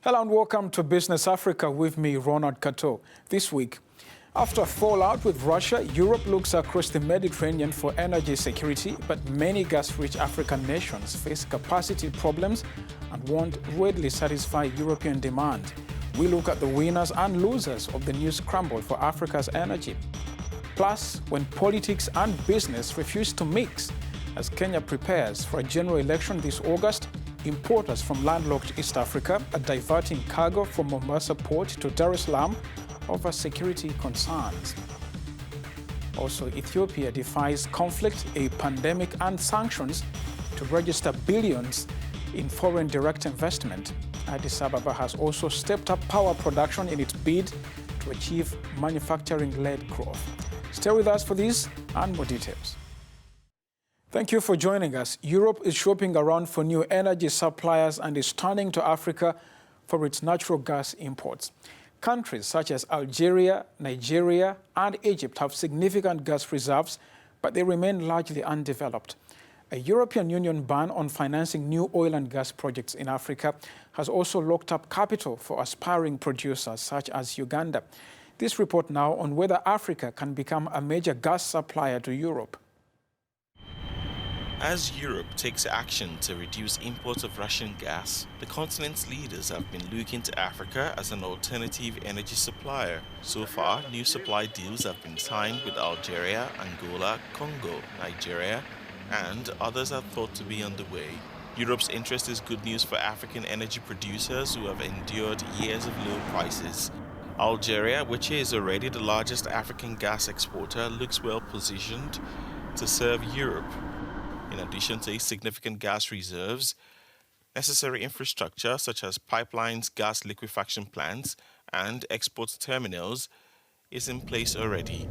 Hello and welcome to Business Africa with me, Ronald Kato. This week, after fallout with Russia, Europe looks across the Mediterranean for energy security, but many gas-rich African nations face capacity problems and won't readily satisfy European demand. We look at the winners and losers of the new scramble for Africa's energy. Plus, when politics and business refuse to mix, as Kenya prepares for a general election this August, importers from landlocked East Africa are diverting cargo from Mombasa port to Dar es Salaam over security concerns. Also, Ethiopia defies conflict, a pandemic and sanctions to register billions in foreign direct investment. Addis Ababa has also stepped up power production in its bid to achieve manufacturing-led growth. Stay with us for these and more details. Thank you for joining us. Europe is shopping around for new energy suppliers and is turning to Africa for its natural gas imports. Countries such as Algeria, Nigeria, and Egypt have significant gas reserves, but they remain largely undeveloped. A European Union ban on financing new oil and gas projects in Africa has also locked up capital for aspiring producers such as Uganda. This report now on whether Africa can become a major gas supplier to Europe. As Europe takes action to reduce imports of Russian gas, the continent's leaders have been looking to Africa as an alternative energy supplier. So far, new supply deals have been signed with Algeria, Angola, Congo, Nigeria, and others are thought to be underway. Europe's interest is good news for African energy producers who have endured years of low prices. Algeria, which is already the largest African gas exporter, looks well positioned to serve Europe. In addition to its significant gas reserves, necessary infrastructure such as pipelines, gas liquefaction plants, and export terminals is in place already.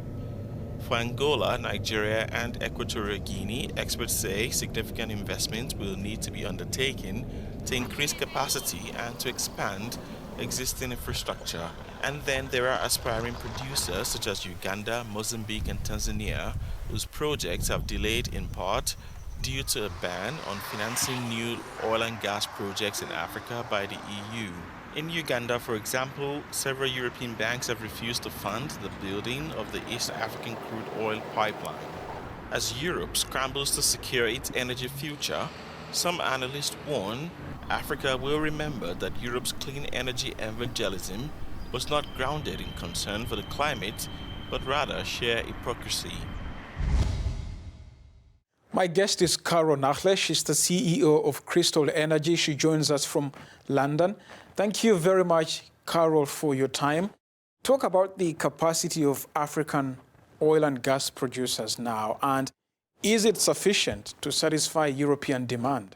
For Angola, Nigeria, and Equatorial Guinea, experts say significant investments will need to be undertaken to increase capacity and to expand existing infrastructure. And then there are aspiring producers such as Uganda, Mozambique, and Tanzania, whose projects have delayed in part due to a ban on financing new oil and gas projects in Africa by the EU. In Uganda, for example, several European banks have refused to fund the building of the East African crude oil pipeline. As Europe scrambles to secure its energy future, some analysts warn Africa will remember that Europe's clean energy evangelism was not grounded in concern for the climate, but rather sheer hypocrisy. My guest is Carol Nachle. She's the CEO of Crystal Energy. She joins us from London. Thank you very much, Carol, for your time. Talk about the capacity of African oil and gas producers now, and is it sufficient to satisfy European demand?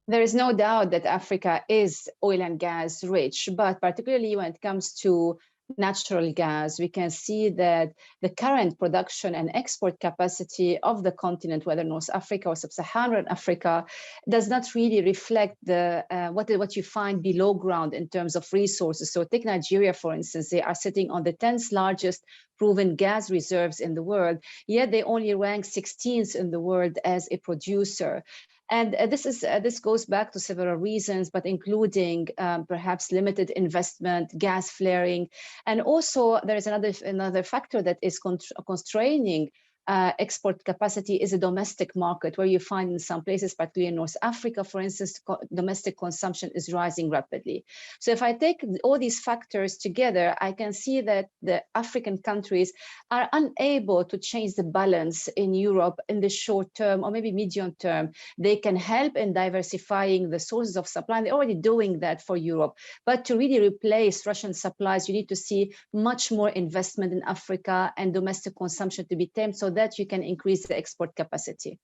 There is no doubt that Africa is oil and gas rich, but particularly when it comes to natural gas, we can see that the current production and export capacity of the continent, whether North Africa or Sub-Saharan Africa, does not really reflect the what you find below ground in terms of resources. So take Nigeria, for instance, they are sitting on the 10th largest proven gas reserves in the world, yet they only rank 16th in the world as a producer. And this goes back to several reasons, but including perhaps limited investment, gas flaring, and also there is another factor that is constraining export capacity is a domestic market, where you find in some places, particularly in North Africa, for instance, domestic consumption is rising rapidly. So if I take all these factors together, I can see that the African countries are unable to change the balance in Europe in the short term or maybe medium term. They can help in diversifying the sources of supply, and they're already doing that for Europe. But to really replace Russian supplies, you need to see much more investment in Africa and domestic consumption to be tamed, so that you can increase the export capacity.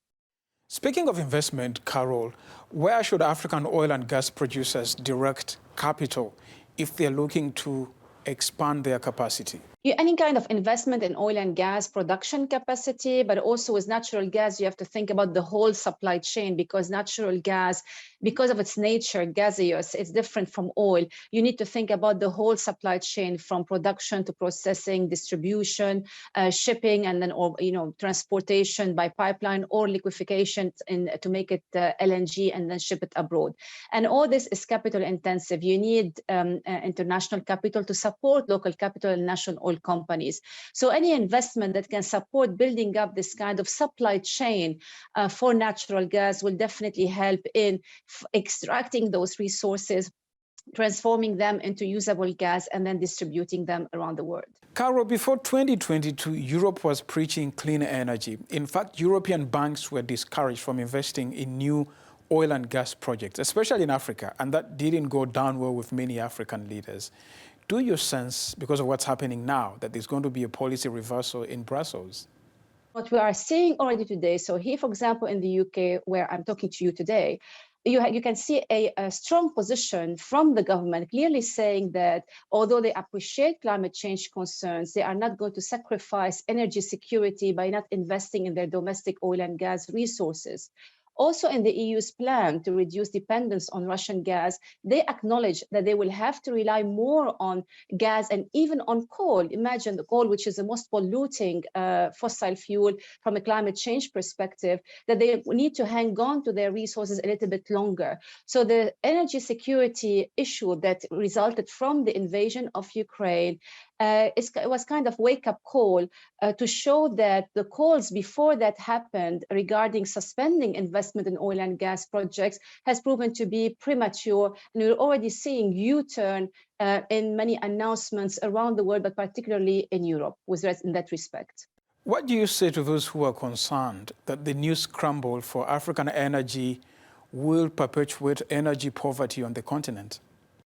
Speaking of investment, Carol, where should African oil and gas producers direct capital if they're looking to expand their capacity? Any kind of investment in oil and gas production capacity, but also with natural gas, you have to think about the whole supply chain, because natural gas, because of its nature, gaseous, it's different from oil. You need to think about the whole supply chain, from production to processing, distribution, shipping, and then transportation by pipeline or liquefaction to make it LNG and then ship it abroad. And all this is capital intensive. You need international capital to support local capital and national oil companies. So any investment that can support building up this kind of supply chain for natural gas will definitely help in extracting those resources, transforming them into usable gas, and then distributing them around the world. Caro, before 2022, Europe was preaching clean energy. In fact, European banks were discouraged from investing in new oil and gas projects, especially in Africa, and that didn't go down well with many African leaders. Do you sense, because of what's happening now, that there's going to be a policy reversal in Brussels? What we are seeing already today, so here, for example, in the UK, where I'm talking to you today, you can see a strong position from the government, clearly saying that although they appreciate climate change concerns, they are not going to sacrifice energy security by not investing in their domestic oil and gas resources. Also, in the EU's plan to reduce dependence on Russian gas, they acknowledge that they will have to rely more on gas and even on coal. Imagine the coal, which is the most polluting fossil fuel from a climate change perspective, that they need to hang on to their resources a little bit longer. So the energy security issue that resulted from the invasion of Ukraine it was kind of wake-up call to show that the calls before that happened regarding suspending investment in oil and gas projects has proven to be premature. And we're already seeing U-turn in many announcements around the world, but particularly in Europe in that respect. What do you say to those who are concerned that the new scramble for African energy will perpetuate energy poverty on the continent?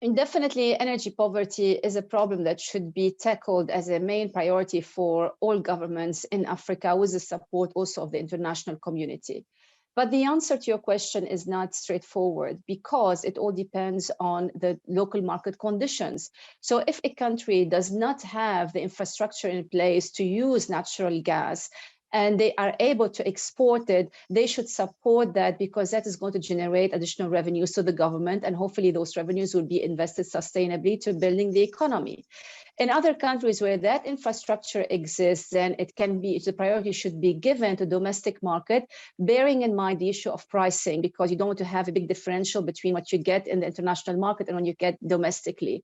And definitely, energy poverty is a problem that should be tackled as a main priority for all governments in Africa, with the support also of the international community. But the answer to your question is not straightforward, because it all depends on the local market conditions. So if a country does not have the infrastructure in place to use natural gas, and they are able to export it, they should support that, because that is going to generate additional revenues to the government, and hopefully those revenues will be invested sustainably to building the economy. In other countries where that infrastructure exists, then the priority should be given to domestic market, bearing in mind the issue of pricing, because you don't want to have a big differential between what you get in the international market and what you get domestically.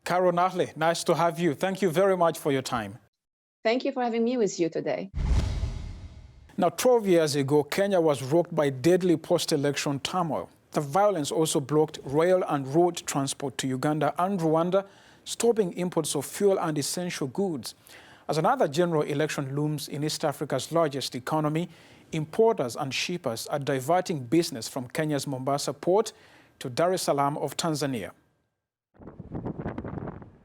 Caro Nahle, nice to have you. Thank you very much for your time. Thank you for having me with you today. Now, 12 years ago, Kenya was rocked by deadly post-election turmoil. The violence also blocked rail and road transport to Uganda and Rwanda, stopping imports of fuel and essential goods. As another general election looms in East Africa's largest economy, importers and shippers are diverting business from Kenya's Mombasa port to Dar es Salaam of Tanzania.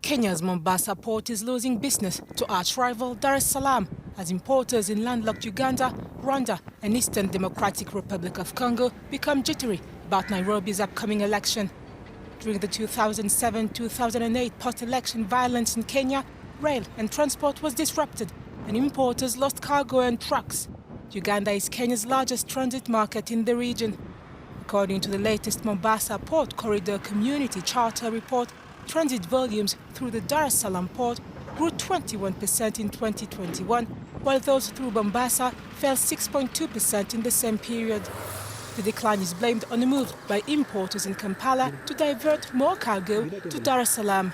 Kenya's Mombasa port is losing business to arch-rival Dar es Salaam, as importers in landlocked Uganda, Rwanda and Eastern Democratic Republic of Congo become jittery about Nairobi's upcoming election. During the 2007-2008 post-election violence in Kenya, rail and transport was disrupted and importers lost cargo and trucks. Uganda is Kenya's largest transit market in the region. According to the latest Mombasa Port Corridor Community Charter report, transit volumes through the Dar es Salaam port grew 21% in 2021, while those through Mombasa fell 6.2% in the same period. The decline is blamed on a move by importers in Kampala to divert more cargo to Dar es Salaam.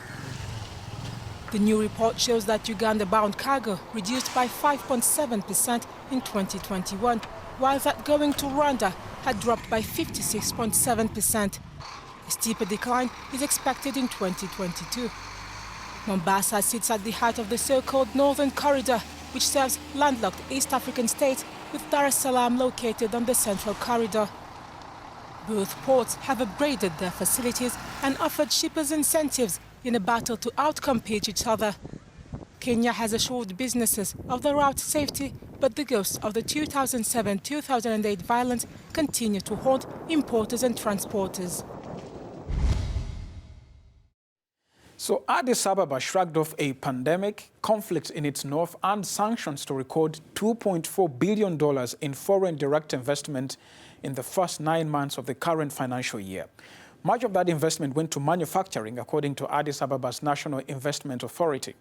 The new report shows that Uganda-bound cargo reduced by 5.7% in 2021, while that going to Rwanda had dropped by 56.7%. A steeper decline is expected in 2022. Mombasa sits at the heart of the so-called Northern Corridor, which serves landlocked East African states, with Dar es Salaam located on the Central Corridor. Both ports have upgraded their facilities and offered shippers incentives in a battle to outcompete each other. Kenya has assured businesses of the route's safety, but the ghosts of the 2007-2008 violence continue to haunt importers and transporters. So Addis Ababa shrugged off a pandemic, conflict in its north, and sanctions to record $2.4 billion in foreign direct investment in the first 9 months of the current financial year. Much of that investment went to manufacturing, according to Addis Ababa's National Investment Authority.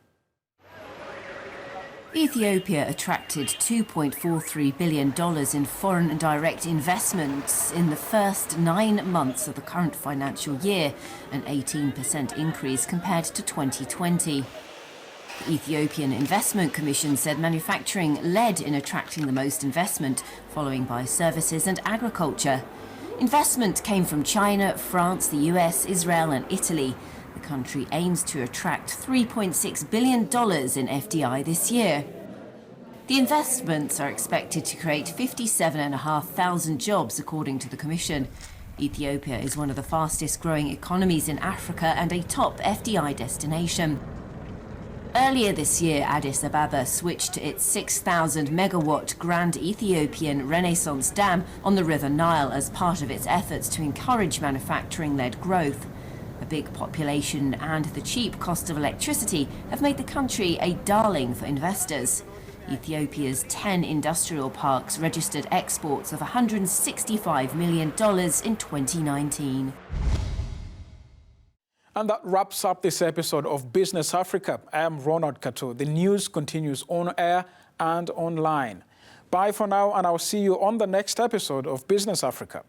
Ethiopia attracted $2.43 billion in foreign direct investments in the first 9 months of the current financial year, an 18% increase compared to 2020. The Ethiopian Investment Commission said manufacturing led in attracting the most investment, following by services and agriculture. Investment came from China, France, the US, Israel and Italy. The country aims to attract $3.6 billion in FDI this year. The investments are expected to create 57,500 jobs, according to the Commission. Ethiopia is one of the fastest growing economies in Africa and a top FDI destination. Earlier this year, Addis Ababa switched to its 6,000 megawatt Grand Ethiopian Renaissance Dam on the River Nile as part of its efforts to encourage manufacturing-led growth. A big population and the cheap cost of electricity have made the country a darling for investors. Ethiopia's 10 industrial parks registered exports of $165 million in 2019. And that wraps up this episode of Business Africa. I am Ronald Kato. The news continues on air and online. Bye for now, and I'll see you on the next episode of Business Africa.